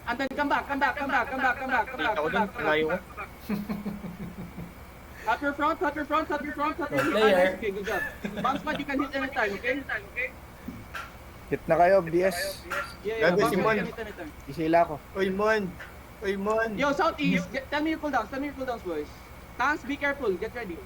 And then come back. Ako dun, layo ko. Cut your front. Player. Okay, good job. Bounce pad, you can hit anytime, okay? Hit na kayo, BS. Yeah, Gago bounce si pad, Mon. you can hit anytime. Isila ko. Uy, Mon. Yo, southeast, tell me your cooldowns, boys. Tanks, be careful, get ready.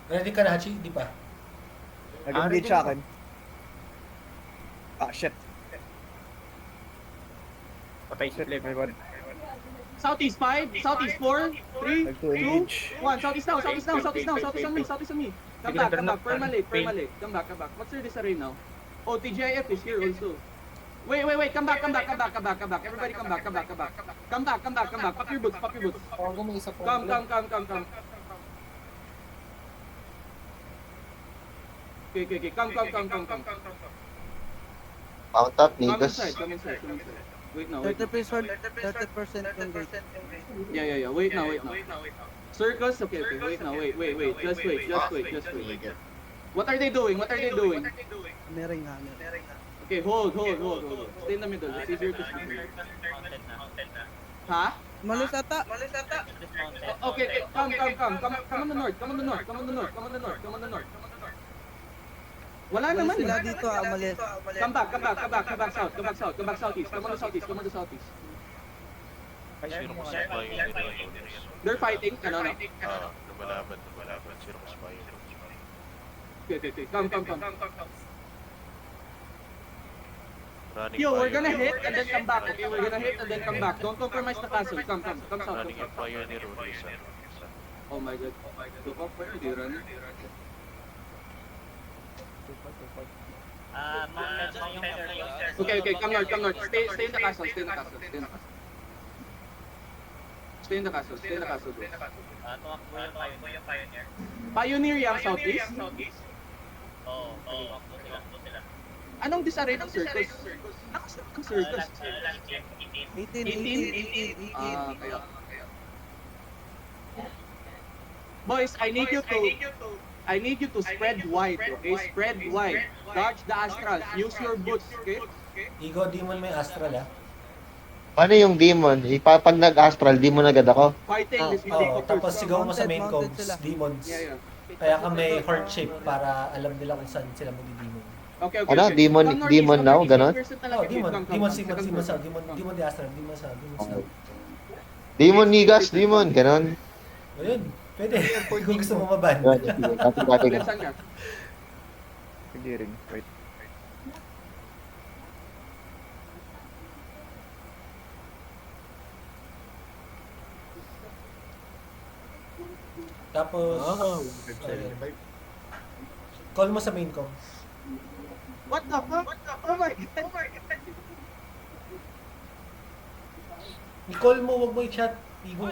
Ready ka na, Hachi? Di pa. Nag-bleed sa akin. Ah, shit. Patay sa left. May one. Southeast 5, southeast 4, 3, Nag-2 2, engage. 1. Southeast now, southeast on me. Come back. Permalate. Come back. What's your disarray now? Oh, TGIF is here also. Wait. Come back. Everybody come back. Come back. Pop your boots. Come. Okay. Come. Mount up, Come niggas. inside. Wait now. 30% engage. Yeah. Wait now. Circles. Okay. Wait now. Wait. Just wait. What are they doing? Meron nga. Okay, hold. Stay in the middle. It's easier to see. Ha? Malis ata. Okay. Come on the north. Wala naman Sila eh. dito malis. Come back south. Come back southeast. Come on the southeast. Sino mas bayo yung Rangers? They're fighting. Ano? Lumalaban. Sino mas bayo? Okay. Come. Running Yo, we're Bayo. gonna hit and then come back. Okay, we're gonna hit and then come back. Don't compromise the castle. Come south. Running yung Pioneer Release. Oh my god. Look up where they run. Okay, come north. Stay in the castle. Stay in the castle, bro. Pioneer yung southeast? Anong disarray ng circus? Nakasarap ng circus. 18. Kaya. Boys, I need you to spread wide, okay? Spread wide. Dodge the astral. Use your boots, okay? Ego Demon may Astral, ah. Paano yung demon? Pag nag-astral, demon agad ako? Fighting this Oo, motherfucker. tapos sigaw mo sa main Mounted comms, sila. demons. Yeah. Kaya ka may heart shape para alam nila kung saan sila magdi-demon. Okay. Ano? Demon now? Ganon? Oh, demon South, demon the Astral, demon South. Demon niggas, demon. Ganon. Ayun, pwede. Kung gusto mo maban. Dati ka. Saan ka? Sige rin. Wait. Tapos, ayun. Call mo sa main comms. What the fuck? Oh my god. I-call mo, wag mo i-chat. Ego.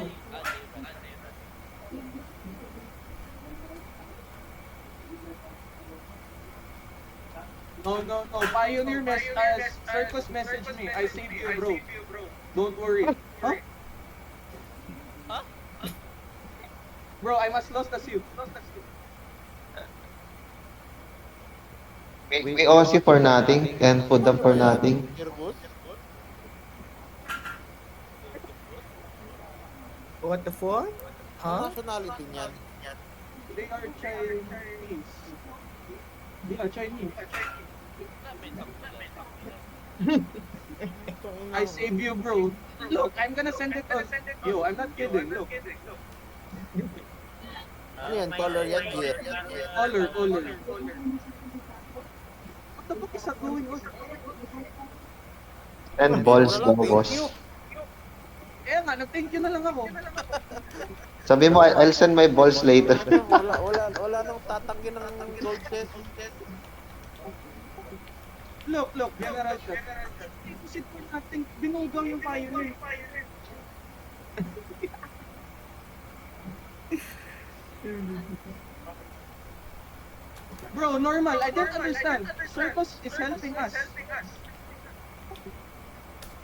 No. Pioneer circus message me. I saved you, bro. Don't worry. Huh? Bro, I must lost as you. We OC for nothing and put them for nothing. What the fuck? Huh? Nationality niyan. They are Chinese. I save you, bro. Look, I'm gonna send it on. Yo, I'm not kidding. Look. Ano yan? Color yan, gear. Color. What the fuck is that going on? And balls daw, boss. Kaya nga, nag-thank you na lang ako. Sabi mo, I'll send my balls later. Wala nang tatanggi ng gold chest. Look, General Shot. Isit ko natin, binugaw yung Pioneer. Bro, normal. I don't understand. Circus is helping us.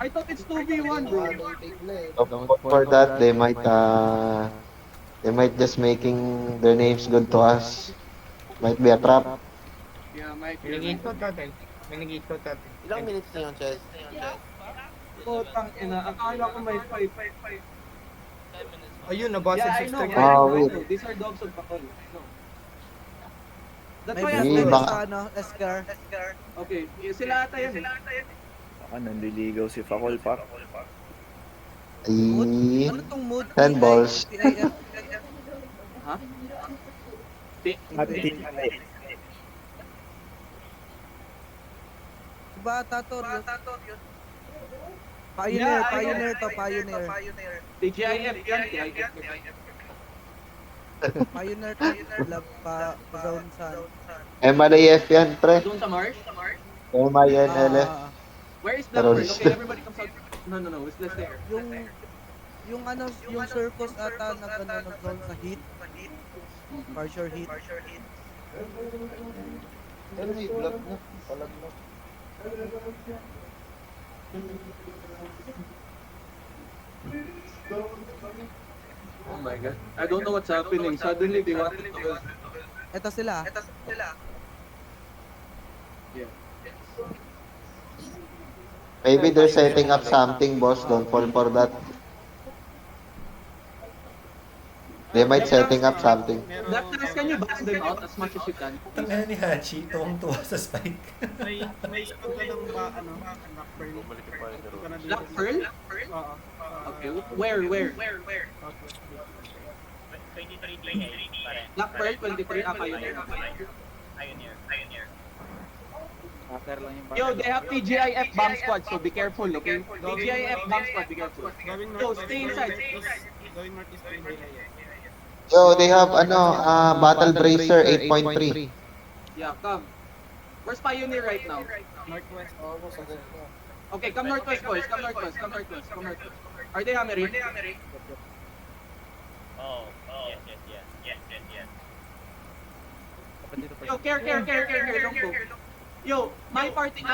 I thought it's 2v1, bro. For that, they might just making their names good to us. Might be a trap. Yeah, Mike. May nag-ikot natin. Ilang minutes na yun, Chess? Putang ina, akala ko may fight. Ayun, nabasag Yeah, I sa know, strike. I know, I wait. know. These are dogs of Pakol. I know. That's May why Hindi, I'm business baka- sa ano, Escar. Okay, sila ata yan. Baka nandiligaw si Fakol pa. Ay, Ano tong mood? 10 balls. PIF? Ha? Diba, Tator? Pioneer, Yeah, I know. pioneer to, pioneer. TGIF yan, TGIF. Pioneer to, love pa, zone sun. MLAF yan, pre. Doon sa Marsh? MINLF. Ah, Where is Blackbird? Terrorist. Okay, everybody comes out. No, it's less there. yung ano, yung circus ata nag-zone sa heat. Partial heat. Pero may vlog na. Palag na. Oh my god. I don't know what's happening. Suddenly they wanted to go. Ito sila. Maybe they're setting up something, boss. Don't fall for that. They might setting up something. Black Task, can you box them out as much as you can? Tangina ni Hachi, tuwang-tuwa sa spike. Bumalik yung Pioneer Rules. Black Pearl? Okay, where? Black Pearl, 23, Pioneer. Yo, they have TGIF bomb squad, so be careful, okay? TGIF bomb squad, be careful. Yo, stay inside. Yo, they have Battle Bracer 8.3. Yeah, come. Where's Pioneer right now? Almost agad na. Okay, come northwest, boys. Come northwest. Are they hammering? Yo, care, don't go. Yo, my party,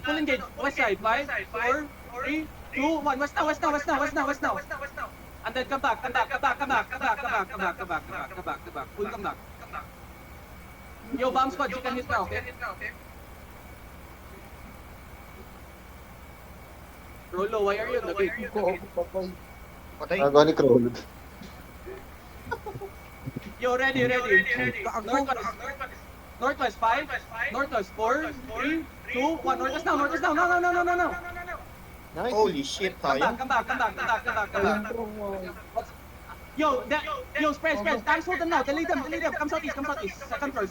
full engage, west side, 5, 4, 3, 2, 1, west now. And then come back. Full come back. Yo, bomb squad, you can hit now, okay? Rolo, why are you in the gate? Patay. Agonic roll. Yo, ready. Northwest, 5, northwest, 4, 3, 2, 1, northwest now. No. Holy shit, tayo. Come back. Yo, spread. Thanks for them now. Delete them. Come southeast. Second floor.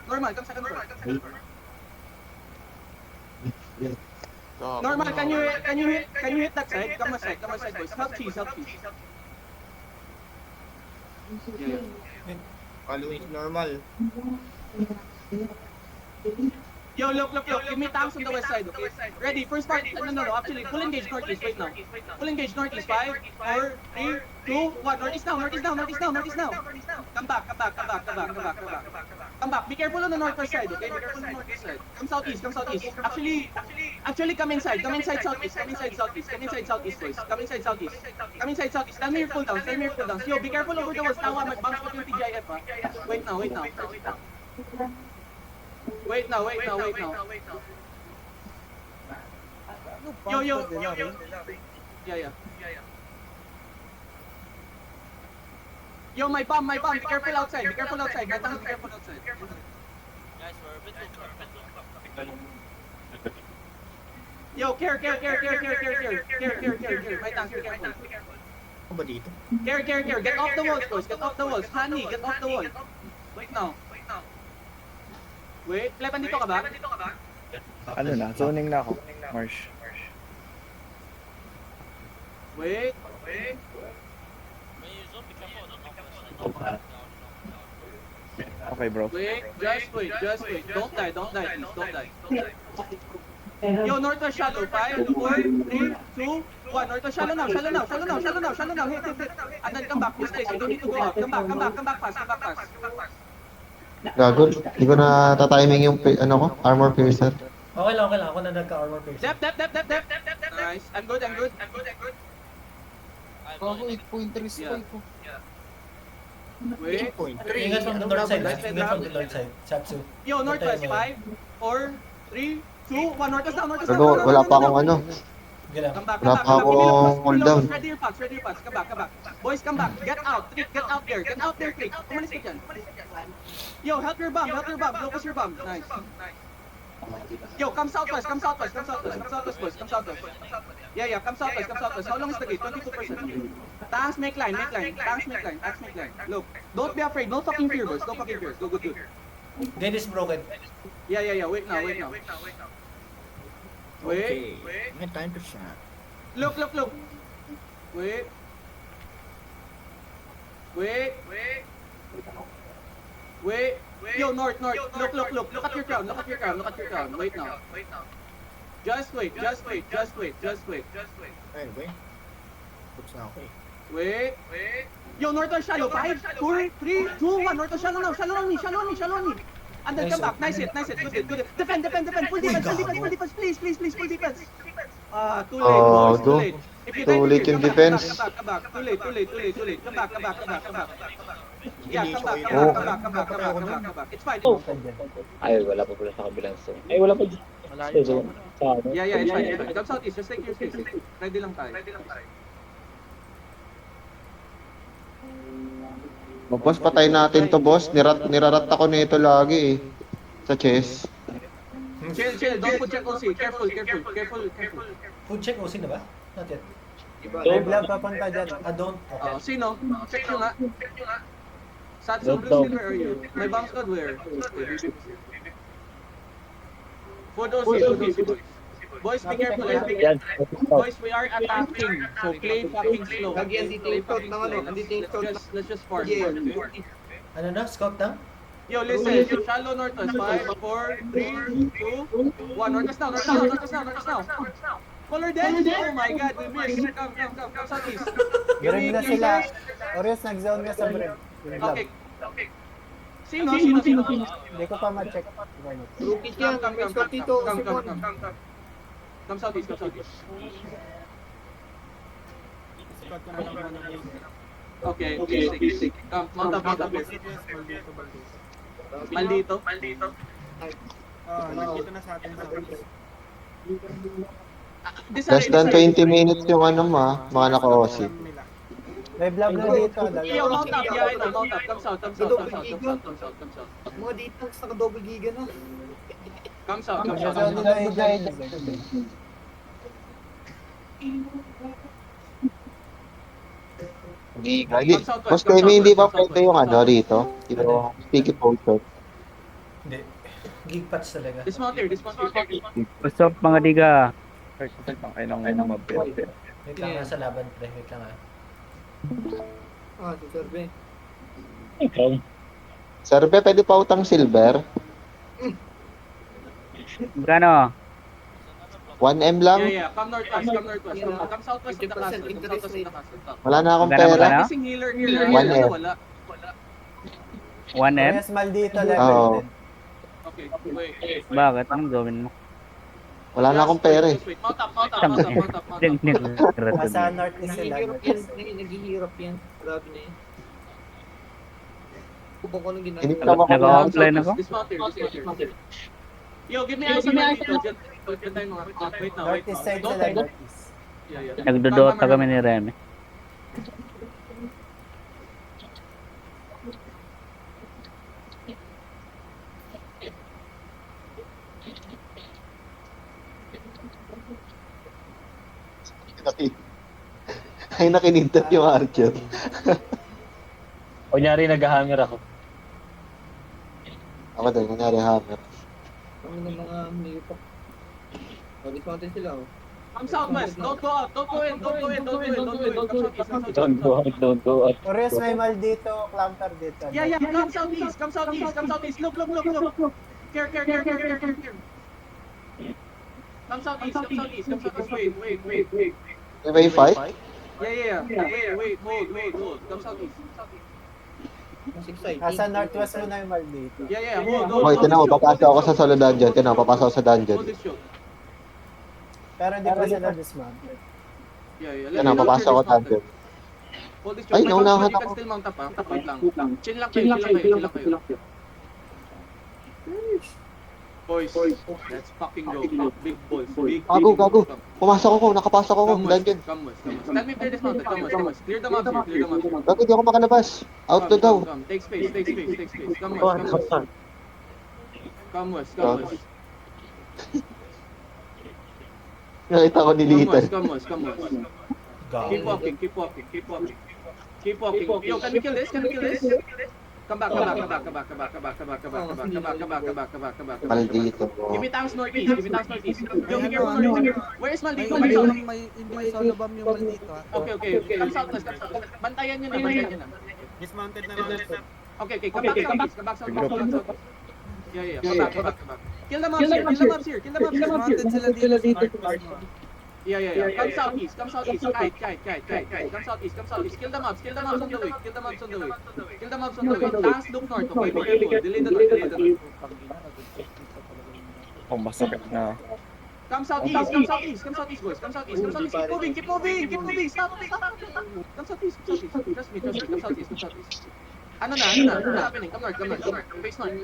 Normal, come second floor. Normal, can you hit that side? Come on side, boys. Help cheese. Yeah. Following normal. Yo, look. Give me tanks on the west side, okay? Ready, first part. No. Actually, full engage northeast. Wait now. Full engage northeast. 5, 4, 3, 2, 1. Northeast now. Come back. Come back. Be careful on the northwest side, okay? Be careful on the northwest side. Come southeast. Actually, come inside. Come inside southeast, boys. Come inside southeast. Stand near full down. Yo, be careful over the walls. Tawa, mag-bounce ko yung TGIF, ha? Wait now. Wait now. Ano, Yo. bounce nila, rin? Yeah. Yo, my bomb. Be careful outside. My tank, be careful outside. Yo, care. My tank, be careful. Ano ba dito? Care. Get off the walls, boys. Honey, get off the wall. Wait now. Wait, Pleban, dito ka ba? Ano na, zoning na ako. Marsh. Wait. Okay, bro. Wait. Just wait. Don't die, please. Don't die. Yo, northwest shallow. 5, 4, 3, 2, 1. Northwest shallow now. Hit. And then come back. This place. You don't need to go out. Come back fast. Gago. Hindi ko na tatiming yung armor piercer. Okay lang. Ako na nagka-armor piercing. Dep. Nice. I'm good. Ako 8.3 spike ko. Wait. 8.3. Ingat from the north side. Sapsu. Yo, northwest. 5, 4, 3, 2, 1. Northwest now. Gago, wala pa akong Gala. Come back, Wala come back, pa come back. Give me akong the cooldown. Ready your packs, ready your packs. Come back, come back. Boys, come back. Get out, Trick, get out there. Get out there, Trick. Umalis ka dyan. Yo, help your bomb, help your bomb. Focus your bomb. Nice. Yo, come southwest, come southwest, come southwest, come southwest, boys, come southwest. Yeah, come southwest, come southwest. How long is the gate? 22%. Tanks make line, make line. Tanks make line, tanks make line. Look, don't be afraid. No fucking fear, boys. No fucking fear. Go, good. Gate is broken. Yeah. Wait now. Wait. May time to shot. Look. Wait. Yo, north. Look. Look at your crown. Wait now. Just wait. Ayun, boy. Puts na ako eh. Wait. Yo, north or shallow. 5, 4, 3, 2, 1. North or shallow now. Shallow on me. And then come back. Nice hit. Good. Defend. Full defense. Please. Full defense. Too late, boys. Too late. If you Too late yung defense. Come back. Too late. Come back. Yeah, come back. It's fine. Ay, wala pa pala sa kabilang zone. Ay, wala pa dyan. Sa zone. Sa ano? Yeah, it's fine. Come southeast. Just take your space. Ready lang tayo. Boss, patay natin to, boss. Nirarat ako nito lagi eh. Sa chess. Chill. Don't put check OC. Careful. Food check OC na ba? Not yet. Don't. papunta dyan. Don't. Okay. Sino? Check nyo nga. Satsu Blue, where are you? My bomb squad where? Food OC, boys. Boys, be careful. Yan. Boys, we are attacking. So play fucking slow. Lagi, andito yung scout ng ano, andito yung scout ng... Let's just farm. Ano na? Scout na? Yo, listen. Shallow northwest. 5, 4, 3, 2, 1. Northwest now. Color dead? Oh my god, we missed. Come southeast. Green na sila. Orios, nag-zone na sa bread. Okay. Sino? Hindi ko pa ma-check. Rookie yan, may scout dito, Simon. Come southeast. Okay, stick. Come, mount up. Maldito. Nandito na sa atin sa Less than 20 minutes yung ano mga naka-OC. May vlog na dito. Yo, mount up. Yeah, I know. Mount up. Come south. Mga dito, naka-double giga na. Come south. Zone nila yung guide. Boss, hindi ba pwede yung ano rito? Yung sticky potion. Hindi. Gig patch talaga. Dismount here. What's up mga diga? Ay nang mabit. Wait lang, nasa laban pre. Wait lang Si Sir Ben. Ikaw. Sir, pwede pa utang silver? Magkano? 1M lang? Yeah. Come northwest. Come southwest of the castle. Wala na akong Magkano pera. ba? Missing healer here. One M. Wala. 1M? Orios, maldito level Oo. din. Okay, wait. Bakit? Anong gawin mo? Wala na akong pera eh. Wait, mount up. Nasa north is sila. Naghihirap yan. Grabe na yan. Kubang ko nung ginagawa. Kiniptama ko na. Naka-offline ako? Dismount here. Yo, give me eyes on my dito. Diyan tayo mga. Wait now. North is side sila. North is. Yeah. Nagdodota kami ni Remy. Ay, nakinindot yung Archer. Kunyari, nag-hammer ako. Ako din, kunyari hammer. Kami ng mga mayupa. Dismounted sila oh. Come southwest. Don't go out. Don't go in. Don't go out. Orios, may maldito. Clamper dito. Yeah. Come southeast. Look. Care. Come southeast. Wait. May fight? Yeah. Wait. Hold. Come southeast. Mas exciting. Nasa northwest mo na yung maldito. Yeah. Hold. Hoy, tinan mo, papasok ako sa solo dungeon. Tinan mo, papasok ako sa dungeon. Hold this shot. Pero hindi pa sila dismounted. Yeah. Tinan mo, papasok ako sa dungeon. Hold this Ay, shot. naunahan You can ako. still mount up, Wait lang. Chill lang kayo. Boys, let's fucking go. Big boys. Big Gago. Come. Pumasok ako, nakapasok ako. Come Dungeon. west. Tell me if they're dismounted. Come west. Clear the mobs here. Gago, di ako makalabas. Out to daw. Come. Take space. Come west. Come west. Nakita ko ni Little. Come west. Keep Gago. walking. Yo, can we kill this? Come back. Maldito. Give me tanks northeast. Yo, be careful northeast. Where is May Maldito? Come south. may solo bomb yung maldito ha. Okay. Come southwest. Bantayan nyo na. Dismounted na lang. Okay. Come back south. Yeah. Come back. Kill the mobs here. Dismounted sila dito. Yeah. Come southeast. Kite. Come southeast. Kill the mobs on the way. Tanks look north. Okay, be careful. Delay the north. Oh, masakit na. Come southeast, boys. Come southeast. Keep moving. Stop. Come southeast. Trust me. Come southeast. Ano na? What's happening? Come north. Face north.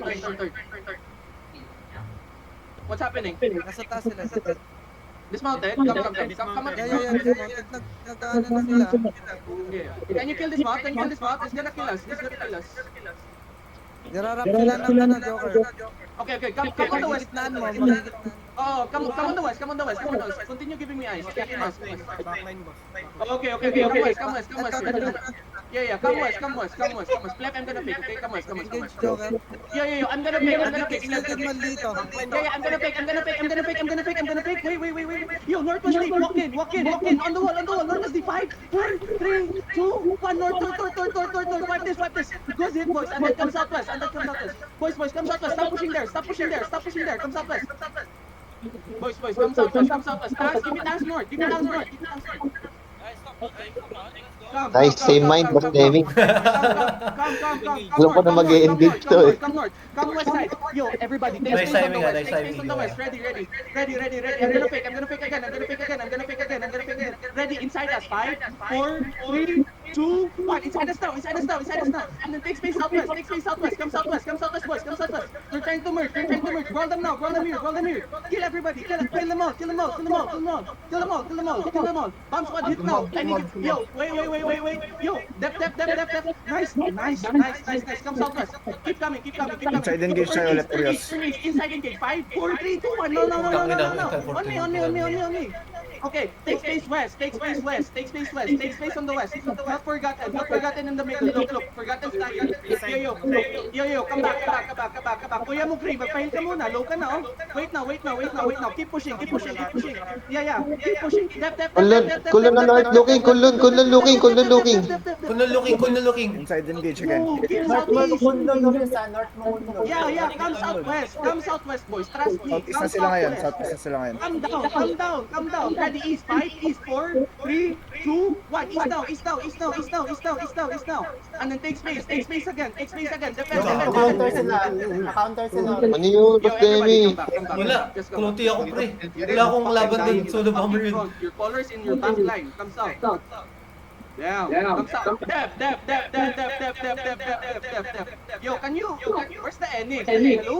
What's happening? Nasa taas sila. Dismounted? Come on. Yeah. Dismounted. Nag-ano na sila. Yeah. Can you kill this mount? It's gonna kill us. Nirarap sila ng Joker. Okay. Come on the west. Gitnaan mo. Magigitnaan. Oh, come on the west. Continue giving me eyes. Backline boss. Okay. Come west. Yeah. Come west. Flip, I'm gonna pick. Okay, come west. Engage Joker. Yeah. I'm gonna pick. Extended maldito. Yeah, I'm gonna pick. Wait. Yo, northwest lead. Walk in. On the wall. Northwest lead. 5, 4, 3, 2, 1. North. Wipe this. Goes hit, boys. And then come southwest. Boys, come southwest. Stop pushing there. Come southwest. Boys, come southwest. Tanks, give me tanks north. Come. Nice, same mind, Boss Demi. Come. Alam ko na mag-e-engage to eh. Come north. Come west side. Yo, everybody, take Nice space on the timing, west. nice Take space timing, on the west. Ready. I'm gonna pick again. Ready, inside us. 5, 4, 3, 2, 1. Inside us now. And then take space southwest. Come southwest, boys. They're trying to merge. Roll them here. Kill everybody. Kill them all. Bomb squad hit now. I need it. Yo, wait. Yo, depth. Nice. Come southwest. Keep coming. Inside engage tayo ulit, Rios. Inside engage. 5, 4, 3, 2, 1. No. On me. Okay, take space west. Take space on the west. Not forgotten in the middle. Look. Forgotten stagger. Yo. Come back. Kuya mo, Gray. Magpahil ka muna. Low ka na, oh. Wait now. Keep pushing. Yeah. Keep pushing. Depth. Kulon na north looking. Kulon looking. Inside engage again. Keep North mo southeast. kundo Luis ha, North mo kundo. Yeah. Come southwest, boys. Trust me. Southeast na sila ngayon. Come down. Ready, east. 5, 4, 3, 2, 1. East now. And then take space again. Defend. Counter sila. Ano yun, Boss Demi? Wala. Kulunti ako, pre. Wala akong laban din. Solo bomber yun. Your colors in your back line. Come south. Down. Come south. Depth. Yo, can you? Where's the NX? Hello?